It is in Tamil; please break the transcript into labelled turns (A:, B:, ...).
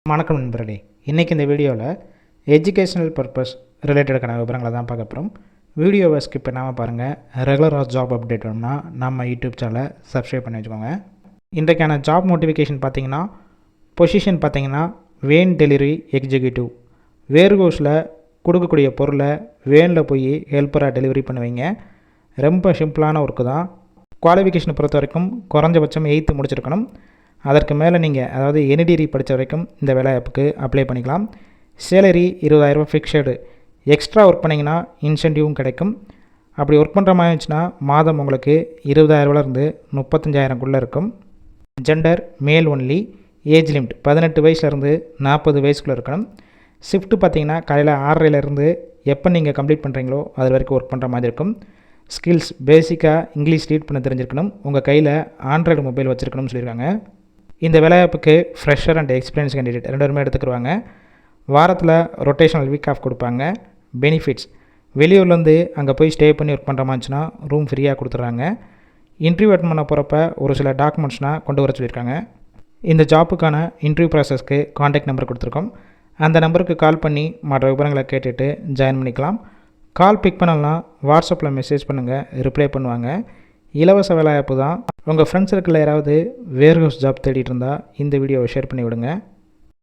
A: வணக்கம் நண்பர்களே. இன்றைக்கி இந்த வீடியோவில் எஜுகேஷனல் பர்பஸ் ரிலேட்டடுக்கான விவரங்களை தான் பார்க்க போகிறோம். வீடியோவை ஸ்கிப் பண்ணாமல் பாருங்கள். ரெகுலராக ஜாப் அப்டேட் வேணும்னா நம்ம யூடியூப் சேனலை சப்ஸ்கிரைப் பண்ணி வச்சுக்கோங்க. இன்றைக்கான ஜாப் நோட்டிஃபிகேஷன் பார்த்தீங்கன்னா, பொசிஷன் பார்த்தீங்கன்னா வேன் டெலிவரி எக்ஸிக்யூட்டிவ். வேர்ஹவுஸில் கொடுக்கக்கூடிய பொருளை வேனில் போய் ஹெல்ப்பராக டெலிவரி பண்ணுவீங்க. ரொம்ப சிம்பிளான ஒர்க்கு தான். குவாலிஃபிகேஷனை பொறுத்த வரைக்கும் குறைஞ்சபட்சம் 8th முடிச்சிருக்கணும். அதற்கு மேலே நீங்கள் அதாவது NDD படித்த வரைக்கும் இந்த வேலைவாய்ப்புக்கு அப்ளை பண்ணிக்கலாம். Salary 20,000 fixed. எக்ஸ்ட்ரா ஒர்க் பண்ணிங்கன்னா இன்சென்டிவும் கிடைக்கும். அப்படி ஒர்க் பண்ணுற மாதிரி இருந்துச்சுன்னா மாதம் உங்களுக்கு 20,000லேருந்து 35,000க்குள்ளே இருக்கும். ஜெண்டர் மேல் ஒன்லி. ஏஜ் லிமிட் 18 வயசுலேருந்து 40 வயசுக்குள்ளே இருக்கணும். ஷிஃப்ட்டு பார்த்தீங்கன்னா காலையில் 6:30லேருந்து எப்போ நீங்கள் கம்ப்ளீட் பண்ணுறீங்களோ அது வரைக்கும் ஒர்க் பண்ணுற மாதிரி இருக்கும். ஸ்கில்ஸ் பேசிக்காக இங்கிலீஷ் ரீட் பண்ண தெரிஞ்சிருக்கணும். உங்கள் கையில் ஆண்ட்ராய்டு மொபைல் வச்சுருக்கணும்னு சொல்லியிருக்காங்க. இந்த வேலைவாய்ப்புக்கு ஃப்ரெஷர் அண்ட் எக்ஸ்பீரியன்ஸ் கேண்டிடேட் 2 பேருமே எடுத்துக்கிடுவாங்க. வாரத்தில் ரொட்டேஷனல் வீக் ஆஃப் கொடுப்பாங்க. பெனிஃபிட்ஸ் வெளியூர்லேருந்து அங்கே போய் ஸ்டே பண்ணி ஒர்க் பண்ணுற மாதிரிச்சுன்னா ரூம் ஃப்ரீயாக கொடுத்துட்றாங்க. இன்டர்வியூ அட்டன் பண்ண போகிறப்ப ஒரு சில டாக்குமெண்ட்ஸ்னால் கொண்டு வர சொல்லியிருக்காங்க. இந்த ஜாப்புக்கான இன்டர்வியூ ப்ராசஸ்க்கு காண்டாக்ட் நம்பர் கொடுத்துருக்கோம். அந்த நம்பருக்கு கால் பண்ணி மற்ற விவரங்களை கேட்டுட்டு ஜாயின் பண்ணிக்கலாம். கால் பிக் பண்ணலாம், வாட்ஸ்அப்பில் மெசேஜ் பண்ணுங்கள், ரிப்ளை பண்ணுவாங்க. இலவச வேலைவாய்ப்பு தான். உங்கள் ஃப்ரெண்ட்ஸ் சர்க்கிளில் யாராவது வேர்ஹவுஸ் ஜாப் தேடிட்டு இருந்தால் இந்த வீடியோவை ஷேர் பண்ணி விடுங்க.